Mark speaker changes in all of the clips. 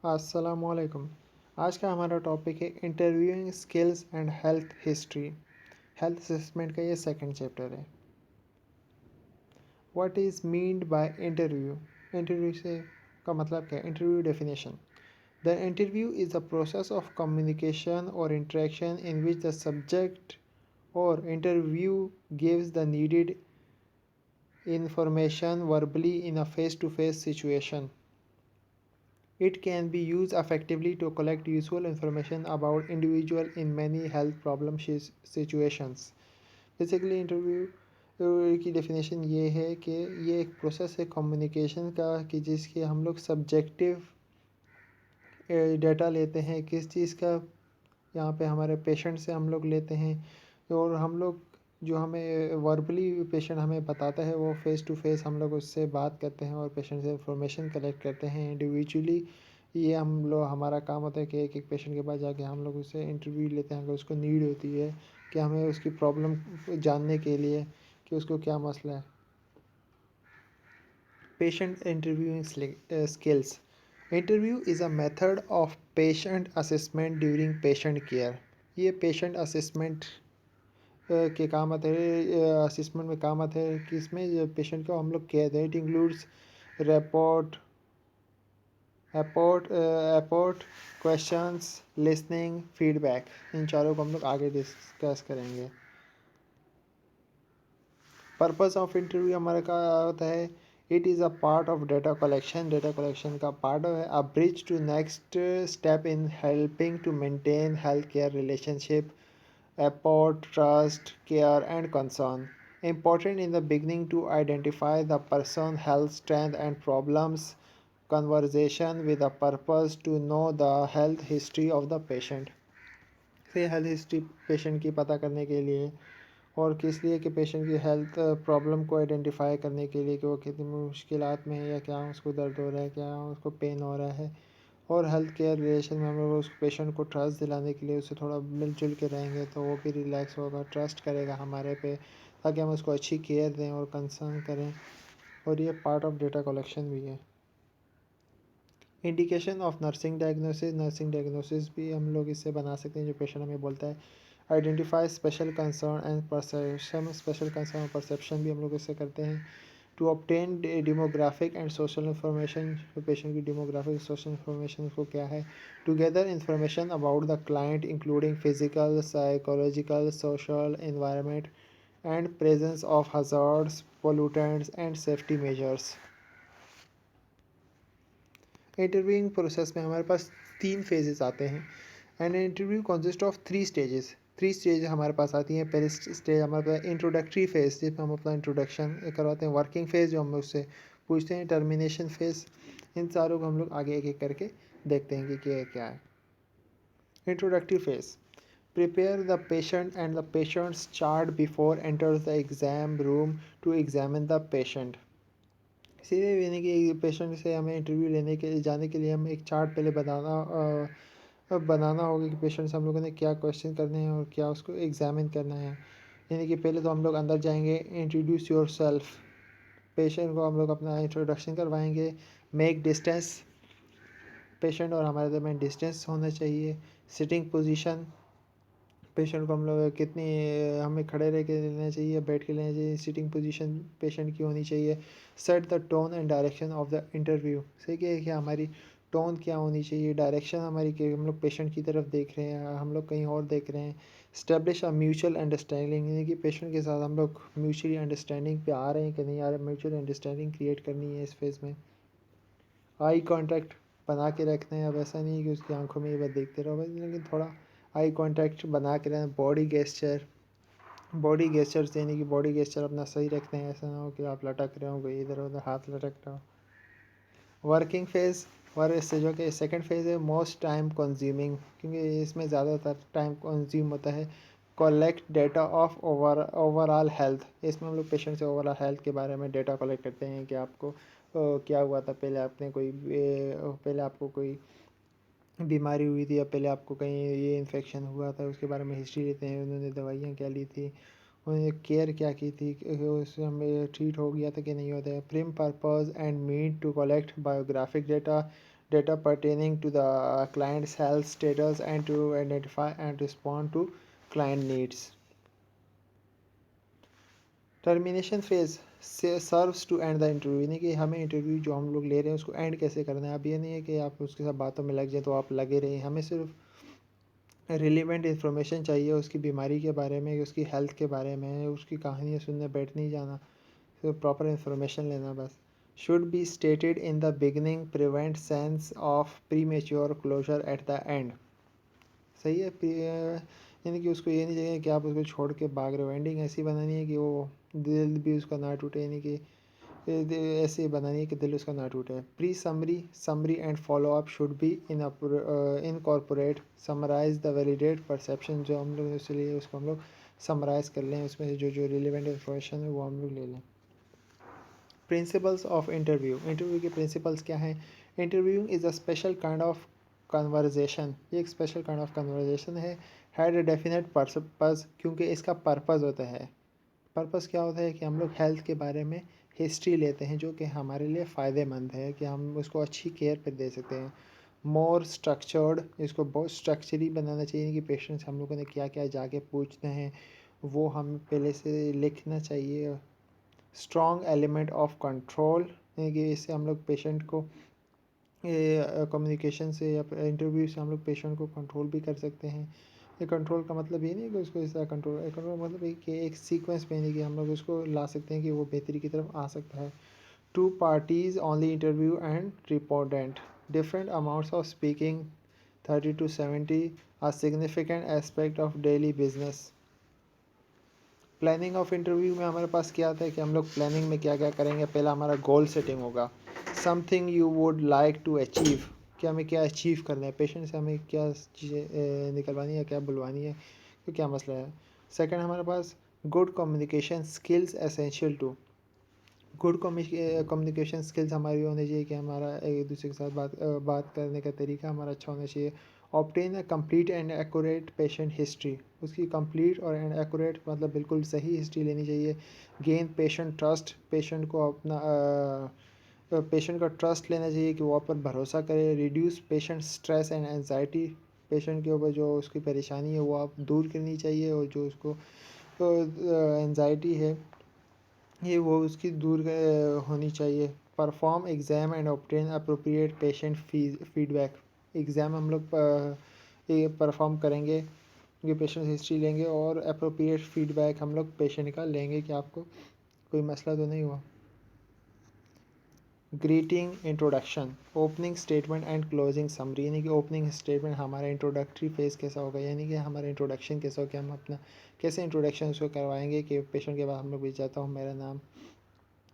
Speaker 1: अस्सलामुअलैकुम। आज का हमारा टॉपिक है interviewing skills and health history. Health assessment का ये सेकंड चैप्टर है। What is meant by interview? Interview से का मतलब क्या है? Interview definition: the interview is a process of communication और interaction in which the subject और interview gives the needed information verbally in a face-to-face situation. It can be used effectively to collect useful information about individual in many health problem situations. Basically interview की definition ये है कि ये एक process है communication का कि जिसके हम लोग सब्जेक्टिव डेटा लेते हैं किस चीज़ का। यहाँ पे हमारे पेशेंट से हम लोग लेते हैं और हम लोग जो हमें वर्बली पेशेंट हमें बताता है वो फेस टू फेस हम लोग उससे बात करते हैं और पेशेंट से इंफॉर्मेशन कलेक्ट करते हैं इंडिविजुअली। ये हम लोग हमारा काम होता है कि एक एक पेशेंट के पास जाके हम लोग उससे इंटरव्यू लेते हैं अगर उसको नीड होती है कि हमें उसकी प्रॉब्लम जानने के लिए कि उसको क्या मसला है। Patient interviewing skills: interview is a method of patient assessment during patient care. ये पेशेंट असेसमेंट के काम आते हैं, असेसमेंट में काम आते हैं कि इसमें पेशेंट को हम लोग केयर दें। It includes rapport rapport questions listening feedback. इन चारों को हम लोग आगे डिस्कस करेंगे। पर्पस ऑफ इंटरव्यू हमारा क्या होता है? It is a part of data collection. Data collection का पार्ट है। A bridge to next step in helping to maintain health care relationship, apport, trust, care, and concern. Important in the beginning to identify the person's health strength and problems. Conversation with a purpose to know the health history of the patient. से health history patient की पता करने के लिए और किस लिए कि पेशेंट की हेल्थ प्रॉब्लम को आइडेंटिफाई करने के लिए कि वो कितनी मुश्किलात में है या क्या उसको दर्द हो रहा है, क्या उसको पेन हो रहा है। और हेल्थ केयर रिलेशन में हम लोग उस पेशेंट को ट्रस्ट दिलाने के लिए उससे थोड़ा मिलजुल के रहेंगे तो वो भी रिलैक्स होगा, ट्रस्ट करेगा हमारे पे, ताकि हम उसको अच्छी केयर दें और कंसर्न करें। और ये पार्ट ऑफ डेटा कलेक्शन भी है। इंडिकेशन ऑफ नर्सिंग डायग्नोसिस भी हम लोग इससे बना सकते हैं जो पेशेंट हमें बोलता है। Identify special concern and perception. Special concern और परसेप्शन भी हम लोग इससे करते हैं। To obtain demographic and social information. Patient की डेमोग्राफिक सोशल इंफॉर्मेशन को क्या है। Together information about the client including physical psychological social environment and presence of hazards pollutants and safety measures. Interviewing process में हमारे पास 3 फेजेस आते हैं। And interview consist of 3 stages. 3 stage हमारे पास आती हैं। पहले स्टेज हमारे पास इंट्रोडक्टरी फेज जिसमें हम अपना इंट्रोडक्शन करवाते हैं। वर्किंग फेज जो हम उससे पूछते हैं। Termination phase. इन चारों को हम लोग आगे एक एक करके देखते हैं कि क्या क्या है। Introductory phase: prepare the patient and the patient's chart before enters the exam room to examine the patient. सीधे यानी कि पेशेंट से हमें इंटरव्यू लेने के लिए जाने के लिए हमें एक चार्ट पहले बनाना होगा कि पेशेंट से हम लोगों ने क्या क्वेश्चन करने हैं और क्या उसको एग्जामिन करना है। यानी कि पहले तो हम लोग अंदर जाएंगे, इंट्रोड्यूस योर सेल्फ। पेशेंट को हम लोग अपना इंट्रोडक्शन करवाएंगे। मेक डिस्टेंस, पेशेंट और हमारे दरमियान डिस्टेंस होना चाहिए। सिटिंग पोजीशन, पेशेंट को हम लोग कितनी हमें खड़े रह के लेना चाहिए, बैठ के लेना चाहिए। सिटिंग पोजीशन पेशेंट की होनी चाहिए। Set the tone and direction of the interview. सही है कि हमारी टोन क्या होनी चाहिए, डायरेक्शन हमारी कि हम लोग पेशेंट की तरफ देख रहे हैं, हम लोग कहीं और देख रहे हैं। स्टैब्लिश अ म्यूचुअल अंडरस्टैंडिंग, यानी कि पेशेंट के साथ हम लोग म्यूचुअली अंडरस्टैंडिंग पे आ रहे हैं कि नहीं आ रहे। म्यूचुअल अंडरस्टैंडिंग क्रिएट करनी है इस फेज़ में। आई कांटेक्ट बना के रखना है। अब ऐसा नहीं है कि उसकी आंखों में ये बात देखते रहो, लेकिन थोड़ा आई कांटेक्ट बना के रहना। बॉडी गेस्चर्स यानी कि बॉडी गेस्चर अपना सही रखते हैं। ऐसा ना हो कि आप लटक रहे हो, कोई इधर उधर हाथ लटक रहा हो। वर्किंग फेज़ और इससे जो कि सेकंड फेज़ है मोस्ट टाइम कंज्यूमिंग, क्योंकि इसमें ज़्यादातर टाइम कंज्यूम होता है। Collect data of overall health. इसमें हम लोग पेशेंट से ओवरऑल हेल्थ के बारे में डेटा कलेक्ट करते हैं कि आपको क्या हुआ था, पहले आपको कोई बीमारी हुई थी या पहले आपको कहीं ये इन्फेक्शन हुआ था, उसके बारे में हिस्ट्री लेते हैं। उन्होंने दवाइयाँ क्या ली थी, उन्होंने केयर क्या की थी, उससे हमें ट्रीट हो गया था कि नहीं होता है। Prime purpose and mean to collect biographic data. data pertaining to the client's health status and to identify and respond to client needs. Termination phase serves to end the interview, यानी कि हमें इंटरव्यू जो हम लोग ले रहे हैं उसको एंड कैसे करना है। अब ये नहीं है कि आप उसके साथ बातों में लग जाए तो आप लगे रहिए, हमें सिर्फ रिलेवेंट इन्फॉर्मेशन चाहिए उसकी बीमारी के बारे में, उसकी हेल्थ के बारे में, उसकी कहानियाँ सुनने बैठ नहीं जाना, तो प्रॉपर इन्फॉर्मेशन लेना बस। Should be stated in the beginning prevent sense of premature closure at the end. सही है, यानी कि उसको ये नहीं चाहिए कि आप उसको छोड़ के भाग रहे हो, एंडिंग ऐसी बनानी है कि वो दिल भी उसका ना टूटे, यानी कि ऐसे बनानी है कि दिल उसका ना टूटे। Pre summary summary and follow up should be incorporate summarize the validate perception, जो हम लोग इसलिए उसको हम लोग समराइज कर लें, उसमें से जो जो रिलेवेंट इन्फॉर्मेशन है वो हम लोग ले लें। प्रिंसिपल्स ऑफ इंटरव्यू, इंटरव्यू के प्रिंसिपल्स क्या हैं। Interview is a special kind of conversation, ये एक स्पेशल काइंड ऑफ कन्वर्जेशन है। हैड ए डेफिनेट पर्पस, क्योंकि इसका पर्पस होता है। पर्पस क्या होता है कि हम लोग हेल्थ के बारे में हिस्ट्री लेते हैं जो कि हमारे लिए फ़ायदेमंद है, कि हम उसको अच्छी केयर पर दे सकते हैं। मोर स्ट्रक्चर्ड, इसको बहुत स्ट्रक्चरी बनाना चाहिए कि पेशेंट्स हम लोगों ने क्या क्या जाके पूछते हैं वो हम पहले से लिखना चाहिए। स्ट्रॉन्ग एलिमेंट ऑफ कंट्रोल, यानी कि इससे हम लोग पेशेंट को कम्युनिकेशन से या इंटरव्यू से हम लोग पेशेंट को कंट्रोल भी कर सकते हैं। ये कंट्रोल का मतलब ये नहीं कि उसको इस तरह कंट्रोल, कंट्रोल मतलब ये कि एक सीक्वेंस में नहीं कि हम लोग उसको ला सकते हैं कि वो बेहतरी की तरफ आ सकता है। Two parties only interview and respondent, different amounts of speaking 30 to 70 a significant aspect of daily business. Planning of interview में हमारे पास क्या आता है कि हम लोग प्लानिंग में क्या क्या करेंगे। पहला हमारा गोल सेटिंग होगा, something you would like to achieve, कि हमें क्या अचीव करना है, पेशेंट से हमें क्या चीज़ें निकलवानी है, क्या बुलवानी है, तो क्या मसला है। सेकंड हमारे पास good communication skills essential to, good communication skills हमारी होनी चाहिए कि हमारा एक दूसरे के साथ बात करने का तरीका हमारा अच्छा होना चाहिए। Obtain a complete and accurate patient history, उसकी कंप्लीट और एंड एक्यूरेट मतलब बिल्कुल सही हिस्ट्री लेनी चाहिए। गेन पेशेंट ट्रस्ट, पेशेंट को अपना पेशेंट का ट्रस्ट लेना चाहिए कि वो आप पर भरोसा करे। Reduce patient stress and anxiety, patient के ऊपर जो उसकी परेशानी है वो आप दूर करनी चाहिए, और जो उसको एनजाइटी है ये वो उसकी दूर होनी चाहिए। Perform exam and obtain appropriate patient feedback, exam हम लोग ये परफॉर्म करेंगे, ये पेशेंट हिस्ट्री लेंगे और अप्रोप्रिएट फीडबैक हम लोग पेशेंट का लेंगे कि आपको कोई मसला तो नहीं हुआ। Greeting introduction, opening statement and closing summary, यानी कि ओपनिंग स्टेटमेंट हमारा इंट्रोडक्टरी फेज़ कैसा होगा, यानी कि हमारा इंट्रोडक्शन कैसा होगा, हम अपना कैसे इंट्रोडक्शन उसको करवाएंगे कि पेशेंट के बाद हम लोग भी जाता हूँ, मेरा नाम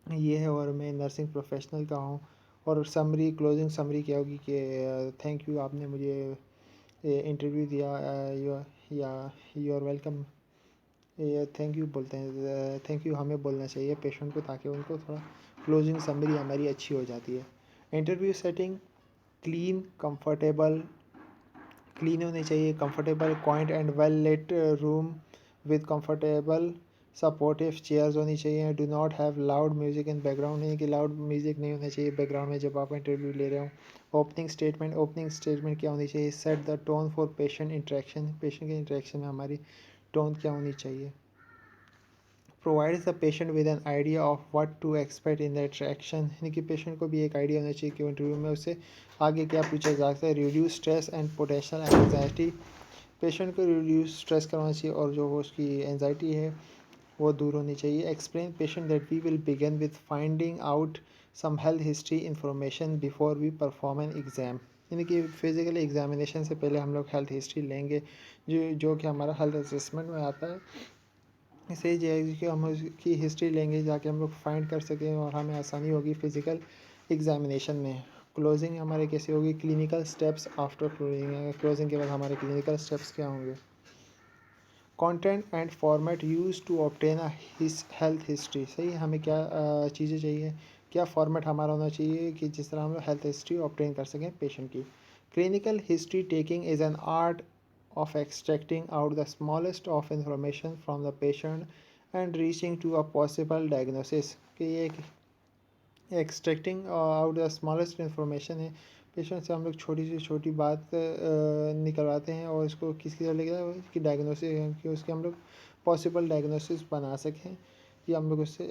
Speaker 1: ये है और मैं नर्सिंग प्रोफेशनल का हूँ। और समरी, क्लोजिंग समरी क्या होगी कि थैंक यू आपने मुझे इंटरव्यू दिया, या यू आर वेलकम, ये थैंक यू बोलते हैं, थैंक यू हमें बोलना चाहिए पेशेंट को, ताकि उनको थोड़ा क्लोजिंग समरी हमारी अच्छी हो जाती है। Interview setting clean comfortable, clean होनी चाहिए, comfortable quiet and well late room with comfortable supportive chairs होनी चाहिए। Do not have loud music in background, नहीं कि लाउड म्यूजिक नहीं होना चाहिए बैकग्राउंड में जब आप इंटरव्यू ले रहे हो। ओपनिंग स्टेटमेंट, ओपनिंग स्टेटमेंट क्या होनी चाहिए। Set the tone for patient interaction, patient के इंटरेक्शन में हमारी टोन क्या होनी चाहिए। Provides the patient with an idea of what to expect in the interaction, यानी कि पेशेंट को भी एक आइडिया होना चाहिए कि इंटरव्यू में उससे आगे क्या पूछा जा सकता है। Reduce stress and potential anxiety, patient को रिड्यूस स्ट्रेस करवाना चाहिए और जो वो उसकी एंजाइटी है वो दूर होनी चाहिए। Explain patient that we will begin with finding out some health history information before we perform an exam, यानी कि फिजिकल एग्जामिनेशन से पहले हम लोग हेल्थ हिस्ट्री लेंगे, जो कि हमारा हेल्थ असेसमेंट में आता है। इसे ये है कि हम उसकी हिस्ट्री लेंगे जाके हम लोग फाइंड कर सकें और हमें आसानी होगी फिज़िकल एग्जामिनेशन में। क्लोजिंग हमारे कैसे होगी, clinical steps after closing, closing के बाद हमारे क्लिनिकल स्टेप्स क्या होंगे। Content and format use to obtain a health history, सही है, हमें क्या चीज़ें चाहिए, क्या फॉर्मेट हमारा होना चाहिए कि जिस तरह हम लोग हेल्थ हिस्ट्री ऑब्टेन कर सकें पेशेंट की। Clinical history taking is an art of extracting out the smallest of information from the patient and reaching to a possible diagnosis, कि ये extracting out the smallest information है, patient से हम लोग छोटी से छोटी बात निकलवाते हैं और इसको किसकी तरह ले गया कि डायग्नोसिस कि उसके हम लोग पॉसिबल डायग्नोसिस बना सकें कि हम लोग उससे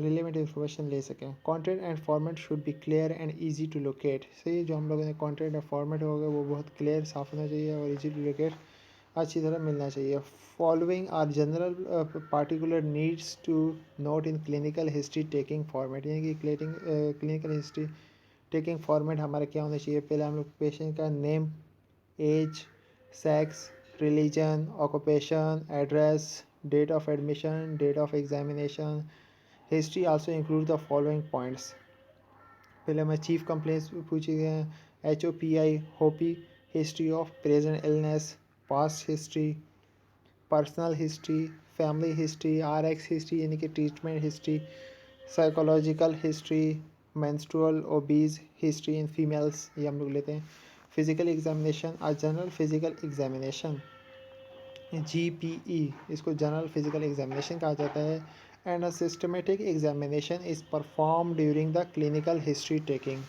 Speaker 1: रिलेवेंट इंफॉर्मेशन ले सकें। Content and format should be clear and easy to locate. सही, जो हम लोगों ने कंटेंट और फॉर्मेट होगा वो बहुत क्लियर साफ होना चाहिए और इजी टू लोकेट अच्छी तरह मिलना चाहिए। Following are general particular needs to note in clinical history taking format, यानी कि क्लिनिकल हिस्ट्री टेकिंग फॉर्मेट हमारा क्या होना चाहिए। पहले हम लोग पेशेंट का name, age, sex, religion, occupation, address, date of admission, date of examination. History also include the following points. पहले हमें चीफ कंप्लेंट्स पूछी गए हैं, HOPI HOPI, history of present illness, past history, personal history, family history, RX history यानी कि treatment history, psychological history, menstrual obs history in females, ये हम लोग लेते हैं। Physical examination, a general physical examination, GPE, इसको जनरल फिजिकल एग्जामिनेशन कहा जाता है। And a systematic examination is perform during the clinical history taking.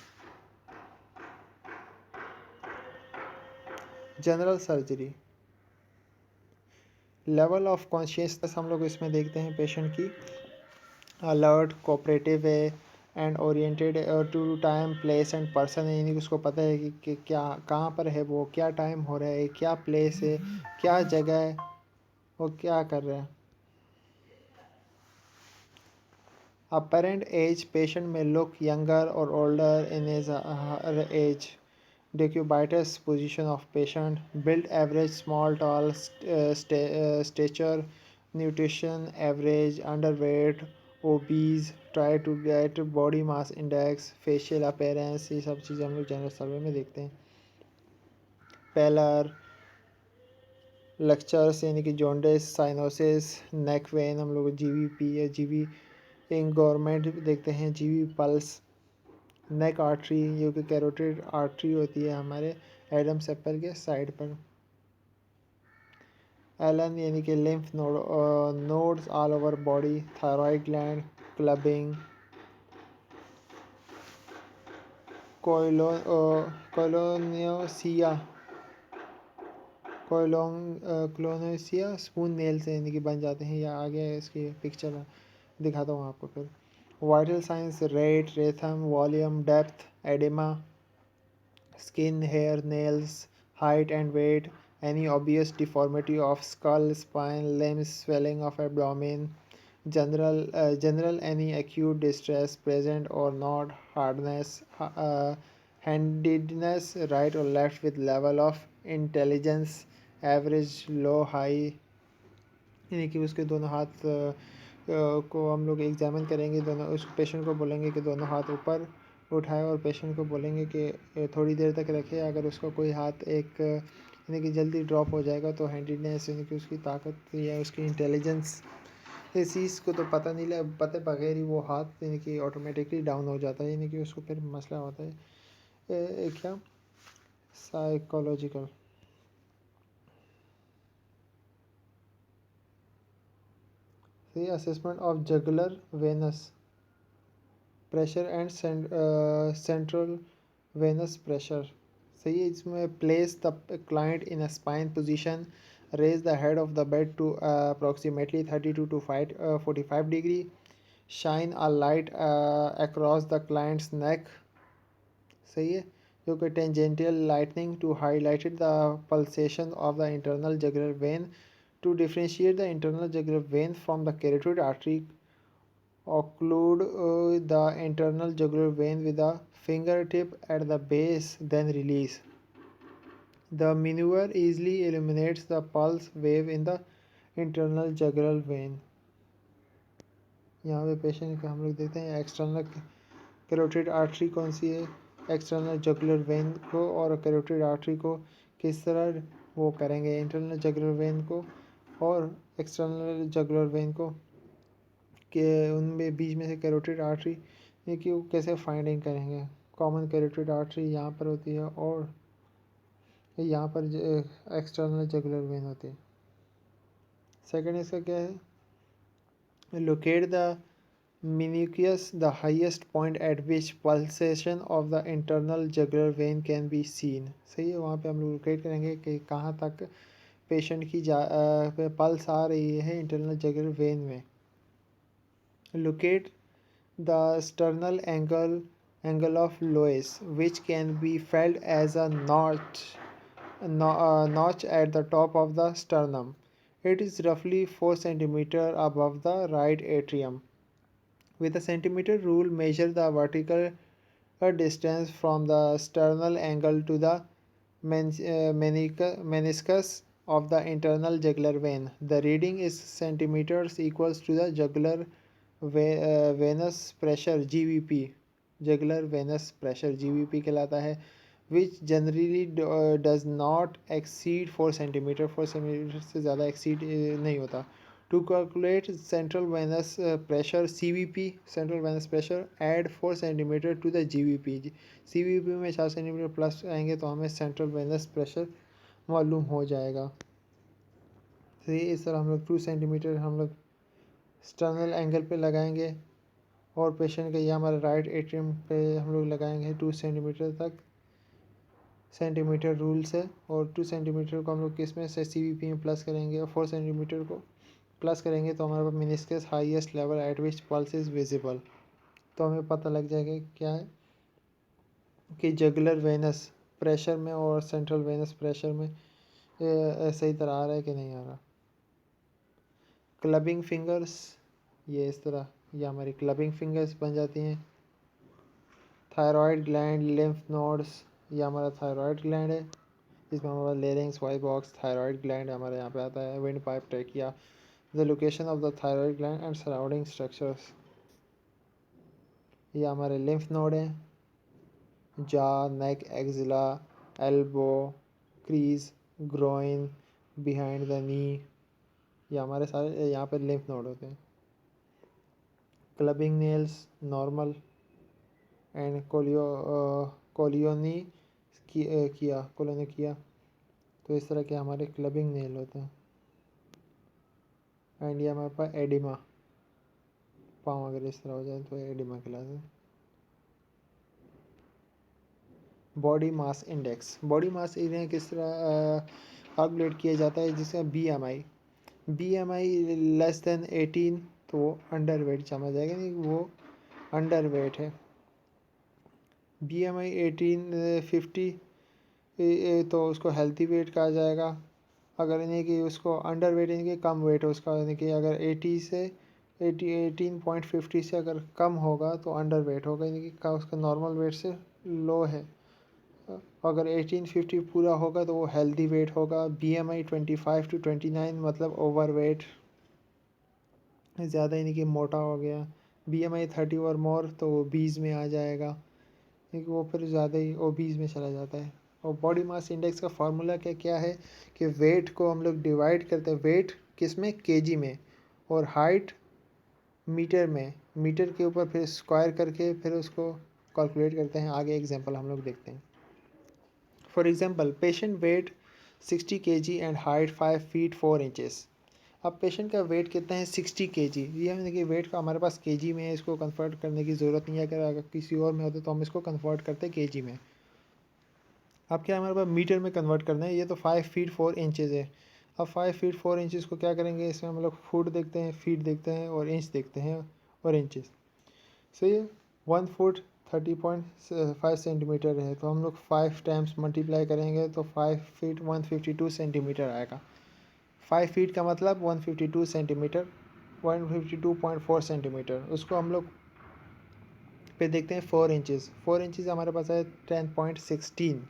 Speaker 1: General surgery, level of consciousness हम लोग इसमें देखते हैं पेशेंट की। अलर्ट, कोऑपरेटिव है and oriented to time, place and person है, यानी कि उसको पता है कि क्या कहाँ पर है, वो क्या टाइम हो रहा है, क्या प्लेस है, क्या जगह है, वो क्या कर रहा है। Apparent age, patient may look younger or older in his her age. Decubitus position of patient, build average, small, tall, stature, nutrition average, underweight, obese, try to get body mass index, facial appearance, ये सब चीज़ें हम लोग general सर्वे में देखते हैं। Parallel, lectures यानी कि जॉन्डिस, साइनोसिस, नेक वेन हम लोग GVP या GV गवर्नमेंट देखते हैं, GV पल्स, नेक आर्टरी जो कि कैरोटिड आर्टरी होती है हमारे एडम सेप्पल के साइड पर। एलन यानी कि lymph nodes all over body, thyroid gland, clubbing, koilonychia, koilonychia spoon nail से यानी कि बन जाते हैं, या आगे इसकी पिक्चर दिखाता हूँ आपको फिर। Vital signs, rate, rhythm, volume, depth, oedema, skin, hair, nails, height and weight, any obvious deformity of skull, spine, limbs, swelling of abdomen, general any acute distress present or not, hardness, handedness, right or left with level of intelligence, average, low, high, यानी कि उसके दोनों हाथ को हम लोग examine करेंगे, दोनों उस पेशेंट को बोलेंगे कि दोनों हाथ ऊपर उठाए और पेशेंट को बोलेंगे कि थोड़ी देर तक रखे। अगर उसका कोई हाथ एक यानी कि जल्दी ड्रॉप हो जाएगा तो हैंडीनेस यानी कि उसकी ताकत या उसकी इंटेलिजेंस, इस चीज़ को तो पता नहीं लग पता बगैर ही वो हाथ यानी कि ऑटोमेटिकली डाउन हो जाता है, यानी कि उसको फिर मसला होता है। क्या psychological, assessment of jugular venous pressure and central venous pressure। सही है, इसमें place the client in a spine position, raise the head of the bed to approximately 32 to 45 degree, shine a light across the client's neck। सही है, जो कि tangential lightning to highlight the pulsation of the internal jugular vein, to differentiate the internal jugular vein from the carotid artery, occlude the internal jugular vein with a fingertip at the base, then release। The maneuver easily eliminates the pulse wave in the internal jugular vein। यहाँ पे patient का हम लोग देखते हैं external carotid artery कौन सी है, external jugular vein को और कैरोटिड आर्टरी को किस तरह वो करेंगे, इंटरनल जुगुलर वेन को और एक्सटर्नल जुगुलर वेन को कि उनमें बीच में से कैरोटिड आर्टरी ये कि वो कैसे फाइंडिंग करेंगे। कॉमन कैरोटिड आर्टरी यहाँ पर होती है और यहाँ पर एक्सटर्नल जुगुलर वेन होती है। सेकंड इसका क्या है, locate the Meniscus, the highest point at which pulsation of the internal jugular vein can be seen. सही है, वहाँ पे हम लोग लोकेट करेंगे कि कहाँ तक पेशेंट की पल्स आ रही है इंटरनल जुगुलर वेन में. Locate the sternal angle of Loess, which can be felt as a notch at the top of the sternum. It is roughly 4 cm above the right atrium. With a centimeter rule, measure the vertical distance from the sternal angle to the meniscus of the internal jugular vein. The reading is centimeters equals to the jugular venous pressure GVP. Jugular venous pressure GVP कहलाता है, which generally does not exceed 4 cm. 4 cm से ज़्यादा exceed नहीं होता. To calculate central venous pressure CVP, central venous pressure, add 4 cm to the GVP. CVP में 4 cm plus आएंगे तो हमें central venous pressure मालूम हो जाएगा. तो ये इस तरह हम लोग 2 cm हम लोग स्टर्नल एंगल पे लगाएंगे और पेशेंट का ये हमारा राइट एट्रियम पे हम लोग लगाएंगे 2 सेंटीमीटर तक सेंटीमीटर रूल से. और 2 सेंटीमीटर को हम लोग किस में से CVP में प्लस करेंगे और 4 सेंटीमीटर को प्लस करेंगे तो हमारे पास meniscus highest level at which pulse is visible. तो हमें पता लग जाएगा क्या है कि जगुलर वेनस प्रेशर में और सेंट्रल वेनस प्रेशर में सही तरह आ रहा है कि नहीं आ रहा. क्लबिंग फिंगर्स, ये इस तरह ये हमारी क्लबिंग फिंगर्स बन जाती हैं. थायराइड ग्लैंड, लिम्फ नोड्स, ये हमारा थायराइड ग्लैंड है. इसमें हमारा larynx, voice box, thyroid gland हमारे यहाँ पे आता है. Windpipe, trachea, the location of the thyroid gland and surrounding structures. ये हमारे लिम्फ नोड हैं. Jaw, neck, axilla, elbow, crease, groin, behind the knee, ये हमारे सारे यहाँ पे लिम्फ नोड होते हैं. Clubbing nails, normal and koilonychia, तो इस तरह के हमारे क्लबिंग नेल होते हैं. एंड ये हमारे पास एडिमा, पाँव अगर इस तरह हो जाए तो एडिमा कहलाता है. Body mass index, body mass index किस तरह कैलकुलेट किया जाता है, जिसका BMI लेस देन 18 तो वो अंडर वेट समझ जाएगा, नहीं वो अंडर वेट है. BMI 18-50 तो उसको हेल्थी वेट कहा जाएगा. अगर यानी कि उसको अंडर वेट यानी कि कम वेट है उसका, यानी कि अगर 18.50 से अगर कम होगा तो अंडर वेट होगा, यानी कि उसका नॉर्मल वेट से लो है. अगर 1850 पूरा होगा तो वो हेल्दी वेट होगा. BMI 25-29 मतलब ओवर वेट, ज़्यादा यानी कि मोटा हो गया. BMI 30 और मोर तो वो 20 में आ जाएगा, क्योंकि वो फिर ज़्यादा ही ओबीज में चला जाता है. और बॉडी मास इंडेक्स का फार्मूला क्या है कि वेट को हम लोग डिवाइड करते हैं. वेट किस में, केजी में, और हाइट मीटर में, मीटर के ऊपर फिर स्क्वायर करके फिर उसको कैलकुलेट करते हैं. आगे एग्जांपल हम लोग देखते हैं. For example, patient weight 60 kg and height 5 feet 4 inches. अब पेशेंट का वेट कितना है, 60 kg. ये हम देखिए वेट का हमारे पास केजी में है, इसको कन्वर्ट करने की ज़रूरत नहीं है. अगर किसी और में होता तो हम इसको कन्वर्ट करते केजी में. अब क्या हमारे पास मीटर में कन्वर्ट करना है. ये तो 5 feet 4 inches है. अब 5 feet 4 inches को क्या करेंगे, इसमें हम लोग फुट देखते हैं, फीट देखते हैं और इंच देखते हैं और इंचेस. सही है. 1 foot 30.5 सेंटीमीटर है, तो हम लोग 5 टाइम्स मल्टीप्लाई करेंगे तो 5 feet 152 सेंटीमीटर आएगा. 5 feet का मतलब 152 सेंटीमीटर, 152.4 सेंटीमीटर. उसको हम लोग पे देखते हैं 4 इंचेस. 4 इंचेस हमारे पास है 10.16.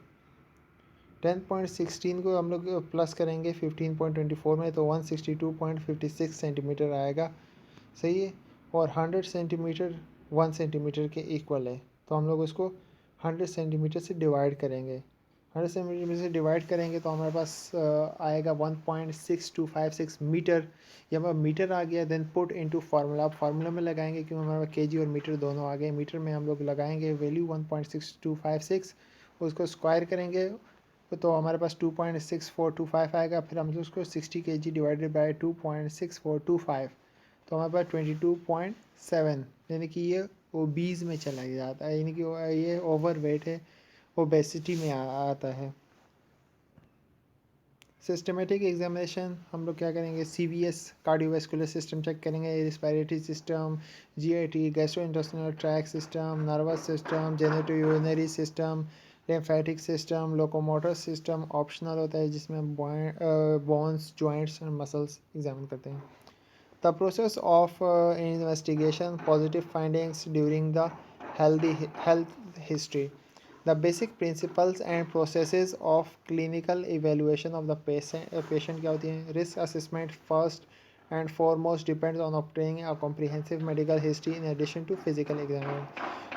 Speaker 1: 10.16 को हम लोग प्लस करेंगे 15.24 में तो 162.56 सेंटीमीटर आएगा. सही है. और 100 सेंटीमीटर 1 सेंटीमीटर के इक्वल है, तो हम लोग उसको 100 सेंटीमीटर से डिवाइड करेंगे. 100 सेंटीमीटर से डिवाइड करेंगे तो हमारे पास आएगा 1.6256 मीटर. ये हमारा मीटर आ गया. Then put into formula, formula में लगाएंगे क्योंकि हमारे पास केजी और मीटर दोनों आ गए. मीटर में हम लोग लगाएंगे वैल्यू 1.6256, उसको स्क्वायर करेंगे तो हमारे पास 2.6425 आएगा. फिर हम उसको 60 kg डिवाइडेड बाई 2.6425 तो हमारे पास 22.7, यानी कि ये ओबीज में चला जाता है, यानी कि ये ओवर वेट है, ओबेसिटी में आता है। सिस्टमेटिक एग्जामिनेशन हम लोग क्या करेंगे, CVS कार्डियोवास्कुलर सिस्टम चेक करेंगे, respiratory system, GIT gastro intestinal track system, nervous system, genito urinary system, lymphatic system, locomotor system optional होता है जिसमें bones, joints and muscles examine करते हैं। The process of investigation positive findings during the health history, the basic principles and processes of clinical evaluation of the patient क्या होती हैं। Risk assessment first and foremost depends on obtaining a comprehensive medical history in addition to physical examination,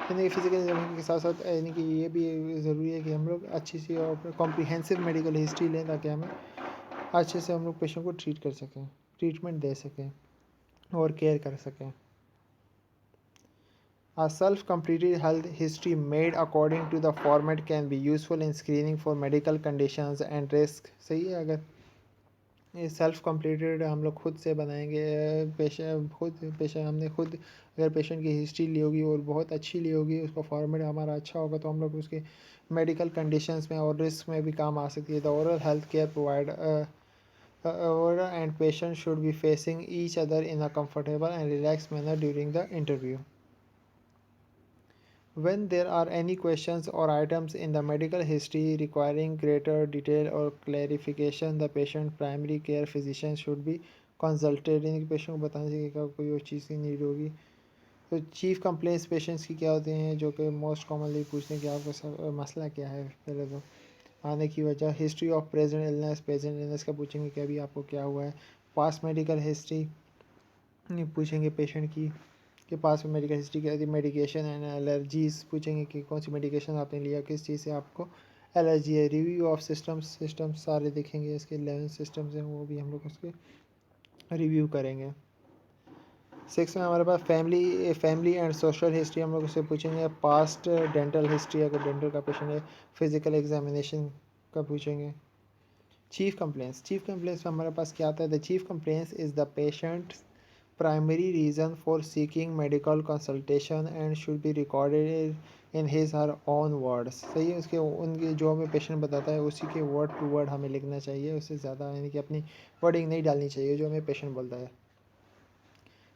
Speaker 1: यानी कि physical examination के साथ साथ यानी कि ये भी ज़रूरी है कि हम लोग अच्छी सी और कॉम्प्रिहेंसिव मेडिकल हिस्ट्री लें ताकि हमें अच्छे से हम लोग पेशेंट को ट्रीट कर सकें, ट्रीटमेंट दे सकें और केयर कर सकें। A self-completed health history made according to the format can be useful in screening for medical conditions and risk। सही है, अगर ये सेल्फ कंप्लीटेड हम लोग खुद से बनाएंगे, पेशेंट हमने खुद अगर पेशेंट की हिस्ट्री ली होगी और बहुत अच्छी ली होगी, उसका फॉर्मेट हमारा अच्छा होगा, तो हम लोग उसके मेडिकल कंडीशंस में और रिस्क में भी काम आ सकती है। The oral health care provide oral and patient should be facing each other in a comfortable and relaxed manner during the interview. When there are any questions or items in the medical history requiring greater detail or clarification, the patient primary care physician should be consulted। यानी कि patient को बताना चाहिए कि कोई और चीज़ की need होगी। तो चीफ कंप्लेंट्स पेशेंट्स की क्या होती हैं, जो कि मोस्ट कॉमनली पूछते हैं कि आपका मसला क्या है। पहले तो आने की वजह, हिस्ट्री ऑफ प्रेजेंट इलनेस का पूछेंगे कि अभी आपको क्या हुआ है। पास्ट मेडिकल हिस्ट्री पूछेंगे पेशेंट की के पास में मेडिकल हिस्ट्री क्या थी। मेडिकेशन एंड एलर्जीज पूछेंगे कि कौन सी मेडिकेशन आपने लिया, किस चीज़ से आपको एलर्जी है। रिव्यू ऑफ सिस्टम्स सारे देखेंगे, इसके 11 सिस्टम्स हैं वो भी हम लोग उसके रिव्यू करेंगे। 6 में हमारे पास फैमिली एंड सोशल हिस्ट्री हम लोग उससे पूछेंगे। पास्ट डेंटल हिस्ट्री, अगर डेंटल का पेशेंट है। फिजिकल एग्जामिनेशन का पूछेंगे। चीफ कंप्लेंट्स में हमारे पास क्या आता है। The chief complaints is the patient primary reason for seeking medical consultation and should be recorded in his her own words। सही है, उसके उनके जो हमें पेशेंट बताता है उसी के वर्ड टू वर्ड हमें लिखना चाहिए, उससे ज़्यादा यानी कि अपनी वर्डिंग नहीं डालनी चाहिए जो हमें पेशेंट बोलता है।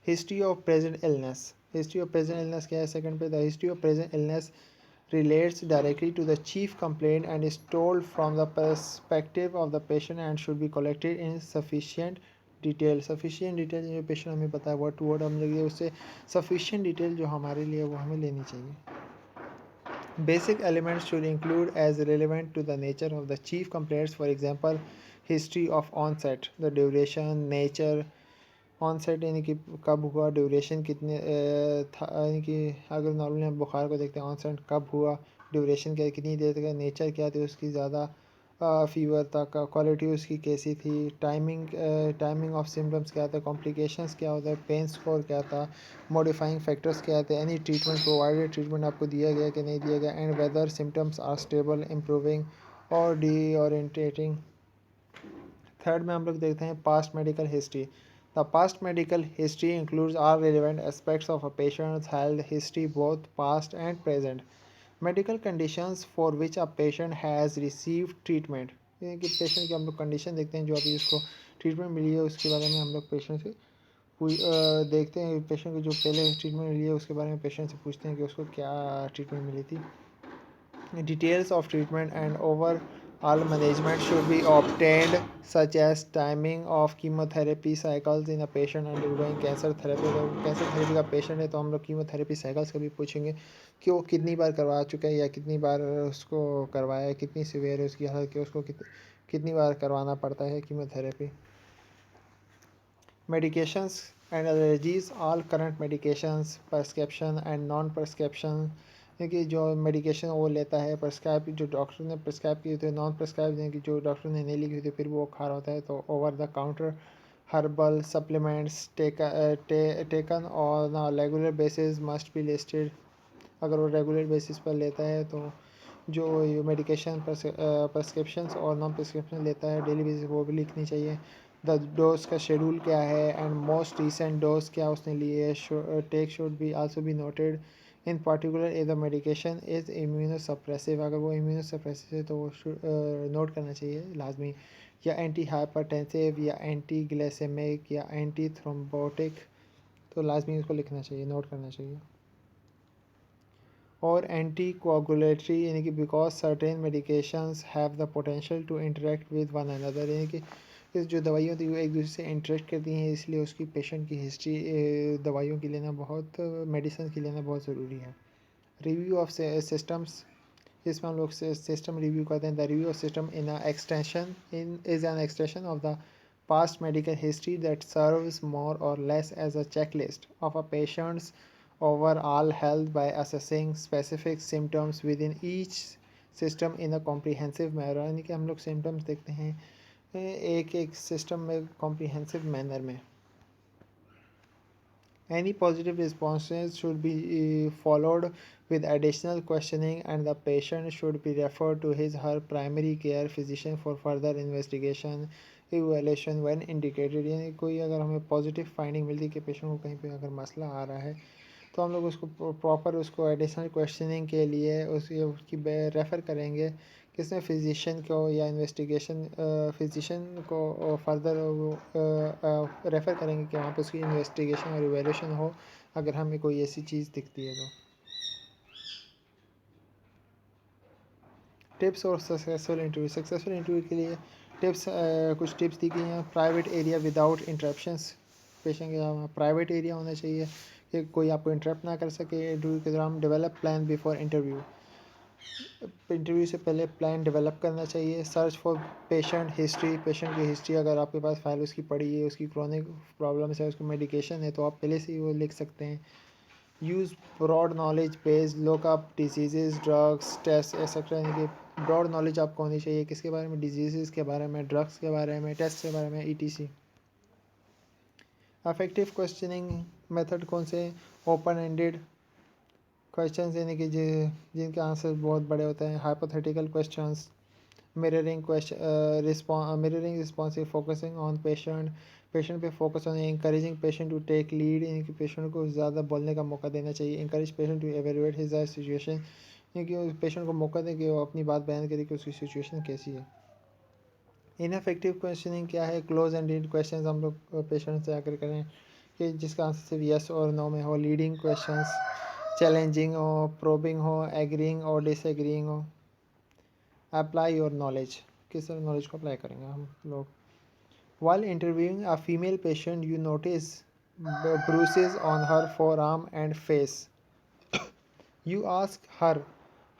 Speaker 1: हिस्ट्री ऑफ प्रेजेंट इलनेस क्या है सेकंड पे। The history of present illness relates directly to the chief complaint and is told from the perspective of the patient and should be collected in sufficient detail. Sufficient detail जो patient हमें पता है word to word हम लगे, उससे sufficient detail जो हमारे लिए वो हमें लेनी चाहिए। Basic elements should include as relevant to the nature of the chief complaints, for example history of onset, the duration, nature onset यानी कि कब हुआ, ड्यूरेशन कितने था, यानी कि अगर नॉर्मली हम बुखार को देखते हैं ऑनसेट कब हुआ, ड्यूरेशन क्या कितनी देर तक, नेचर क्या थी उसकी, ज़्यादा फीवर तक, क्वालिटी उसकी कैसी थी, टाइमिंग ऑफ सिम्टम्स क्या था, कॉम्प्लिकेशंस क्या होता है, पेन स्कोर क्या था, मॉडिफाइंग फैक्टर्स क्या थे, एनी ट्रीटमेंट प्रोवाइडेड, ट्रीटमेंट आपको दिया गया कि नहीं दिया गया, and whether symptoms are stable, improving और डीओरिएंटेटिंग। थर्ड में हम लोग देखते हैं past medical history. The past medical history includes all relevant aspects of a patient's health history, both past and present. Medical conditions for which a patient has received treatment, यानी कि patient की हम लोग कंडीशन देखते हैं जो अभी उसको ट्रीटमेंट मिली है उसके बारे में हम लोग पेशेंट से देखते हैं। पेशेंट को जो पहले ट्रीटमेंट मिली है उसके बारे में पेशेंट से पूछते हैं कि उसको क्या ट्रीटमेंट मिली थी। Details of treatment and over all management should be obtained, such as timing of chemotherapy cycles in a patient undergoing cancer therapy। अगर कैंसर थेरेपी का पेशेंट है तो हम लोग कीमोथेरेपी साइकिल्स का भी पूछेंगे कि वो कितनी बार करवा चुका है या कितनी बार उसको करवाया है, कितनी सीवियर है उसकी हालत, कि उसको कितनी बार करवाना पड़ता है chemotherapy. Medications and allergies, all current medications, prescription and non prescription, क्योंकि जो मेडिकेशन वो लेता है प्रिस्क्राइब जो डॉक्टर ने प्रिस्क्राइब की होती है, नॉन प्रिस्क्राइब यानी कि जो डॉक्टर ने नहीं लिखी होती फिर वो खा रहा होता है। तो over the counter herbal supplements taken on a regular basis must be listed. अगर वो रेगुलर बेसिस पर लेता है तो जो ये मेडिकेशन प्रिस्क्रिप्शंस और नॉन प्रिस्क्रिप्शन लेता है डेली बेसिस वो भी लिखनी चाहिए। द डोज का शेड्यूल क्या है एंड मोस्ट रिसेंट डोज क्या उसने लिए है. Take should be also be noted in particular if the medication is immunosuppressive. अगर वो इम्यूनोसप्रेसिव है तो वो नोट करना चाहिए लाजमी. या एंटी हाइपरटेंसिव या एंटी ग्लाइसेमिक या एंटी थ्रोम्बोटिक, तो लाजमी उसको लिखना चाहिए, नोट करना चाहिए. और एंटी कोआगुलेटरी यानी कि because certain medications have the potential to interact with one another, यानी कि इस जो दवाइयाँ होती है वो एक दूसरे से इंटरेक्ट करती हैं, इसलिए उसकी पेशेंट की हिस्ट्री दवाइयों की लेना बहुत, मेडिसिन की लेना बहुत ज़रूरी है. रिव्यू ऑफ सिस्टम्स, इसमें हम लोग सिस्टम रिव्यू करते हैं. The review of system in extension in is an extension of the past medical history that serves more or less as a checklist of a patient's overall health by assessing specific symptoms within each system in a comprehensive manner. यानी कि हम लोग symptoms देखते हैं एक एक system में comprehensive manner में. Any positive responses should be followed with additional questioning and the patient should be referred to his her primary care physician for further investigation evaluation when indicated. यानी कोई अगर हमें पॉजिटिव फाइंडिंग मिलती है कि patient को कहीं पे अगर मसला आ रहा है तो हम लोग उसको प्रॉपर उसको एडिशनल क्वेश्चनिंग के लिए उसकी रेफ़र करेंगे किसने फिजिशियन को या इन्वेस्टिगेशन फिजिशियन को फर्दर रेफ़र करेंगे कि वहाँ पे उसकी इन्वेस्टिगेशन और इवेल्यूशन हो अगर हमें कोई ऐसी चीज़ दिखती है तो. टिप्स और सक्सेसफुल इंटरव्यू के लिए टिप्स, कुछ टिप्स दी गई हैं. Private area without interruptions, patient के प्राइवेट एरिया होना चाहिए कि कोई आपको इंटरप्ट ना कर सके इंटरव्यू के दौरान. Develop plan before interview, interview से पहले प्लान डेवलप करना चाहिए. Search for patient history, patient की हिस्ट्री अगर आपके पास फाइल उसकी पड़ी है, उसकी क्रॉनिक प्रॉब्लम्स है, उसकी मेडिकेशन है, तो आप पहले से ही वो लिख सकते हैं. Use broad knowledge based look up disease drugs test etcetera, यानी कि ब्रॉड नॉलेज आपको होनी चाहिए किसके बारे में, डिजीज़ के बारे में, ड्रग्स के बारे में, टेस्ट के बारे में, ETC. अफेक्टिव क्वेश्चनिंग मेथड कौन से, ओपन एंडेड क्वेश्चंस यानी कि जिनके आंसर बहुत बड़े होते हैं. Hypothetical questions, mirroring question, mirroring responsive, focusing on patient, patient पे फोकस होने, encouraging patient to take lead, यानी कि पेशेंट को ज़्यादा बोलने का मौका देना चाहिए. Encourage patient to evaluate his situation, यानी कि उस पेशेंट को मौका दें कि वो अपनी बात बयान करे कि उसकी सिचुएशन कैसी है. इनफेक्टिव क्वेश्चनिंग क्या है, क्लोज एंडेड क्वेश्चन हम लोग पेशेंट से आकर करें कि जिसका आंसर सिर्फ यस और नो में हो. लीडिंग क्वेश्चंस चैलेंजिंग हो, प्रोबिंग हो, एग्रीइंग और डिसएग्रीइंग हो. अप्लाई योर नॉलेज, किस तरह नॉलेज को अप्लाई करेंगे हम लोग. While interviewing a female patient, you notice bruises on her forearm and face. You ask her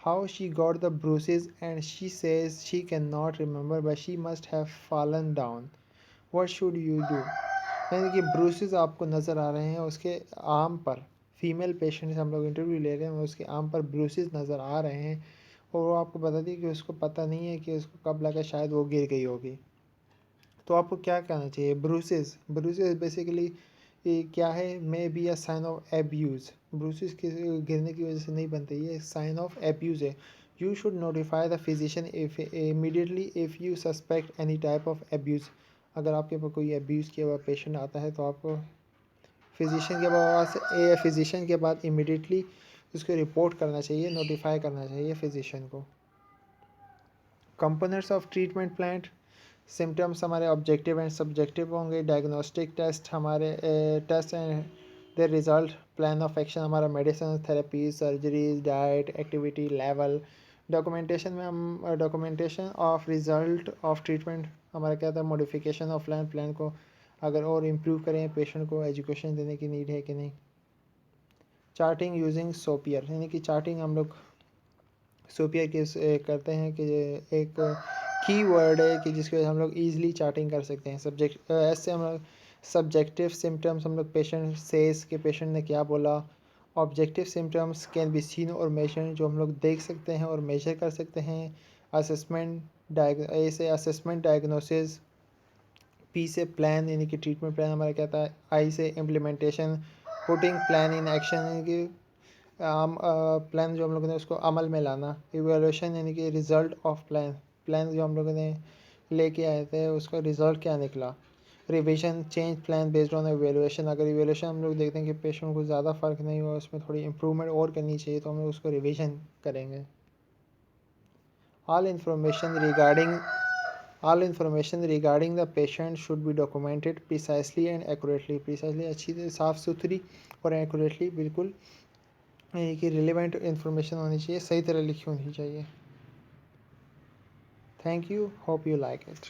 Speaker 1: how she got the bruises, and she says she cannot remember, but she must have fallen down. What should you do? यानी कि bruises आपको नज़र आ रहे हैं उसके arm पर, female patient से हम लोग इंटरव्यू ले रहे हैं, उसके आर्म पर ब्रूसेस नज़र आ रहे हैं और वो आपको बता दी कि उसको पता नहीं है कि उसको कब लगा, शायद वो गिर गई होगी. तो आपको क्या करना चाहिए. ब्रूसेस, ब्रूसेस बेसिकली क्या है, may be a sign of abuse. Bruises के गिरने की वजह से नहीं बनते, ये साइन ऑफ एब्यूज़ है. You should notify the physician if immediately if you suspect any type of abuse. अगर आपके पास कोई एब्यूज़ किया हुआ पेशेंट आता है तो आपको फिजिशियन के बाद इमीडिएटली उसको रिपोर्ट करना चाहिए, नोटिफाई करना चाहिए फिजिशियन को. Components of treatment plan, symptoms हमारे ऑब्जेक्टिव एंड सब्जेक्टिव होंगे. डायग्नोस्टिक टेस्ट हमारे test and their result. Plan of action हमारा medicine, therapy, surgeries, diet, activity level. Documentation में हम documentation of result of treatment हमारा क्या था, मॉडिफिकेशन ऑफ प्लान, प्लान को अगर और इम्प्रूव करें, पेशेंट को एजुकेशन देने की नीड है कि नहीं. चार्टिंग यूजिंग सोपियर, यानी कि चार्टिंग हम लोग सोपियर के करते हैं कि एक की वर्ड है कि जिसकी वजह से हम लोग ईजिली चार्टिंग कर सकते हैं. सब्जेक्ट ऐसे हम लोग सब्जेक्टिव सिम्टम्स हम लोग पेशेंट सेस के पेशेंट ने क्या बोला. Objective symptoms can be seen और मेजर, जो हम लोग देख सकते हैं और मेजर कर सकते हैं. असेसमेंट ए से असेसमेंट डायग्नोसिस. पी से प्लान यानी कि ट्रीटमेंट प्लान हमारा क्या था. आई से implementation, putting plan in action यानी कि प्लान जो हम लोगों ने उसको अमल में लाना. इवेल्यूशन यानी कि रिज़ल्ट ऑफ प्लान, प्लान जो हम लोगों ने लेके आए थे उसका रिज़ल्ट क्या निकला. Revision change plan based on evaluation, अगर इवेलुएशन हम लोग देखते हैं कि पेशेंट को ज़्यादा फ़र्क नहीं हुआ, उसमें थोड़ी इम्प्रूवमेंट और करनी चाहिए, तो हम लोग उसको रिविजन करेंगे। All information regarding the patient should be documented precisely and accurately, precisely अच्छी से साफ़ सुथरी और एक्यूरेटली बिल्कुल कि रिलेवेंट इन्फॉर्मेशन होनी चाहिए, सही तरह लिखी होनी चाहिए। Thank you, hope you like it.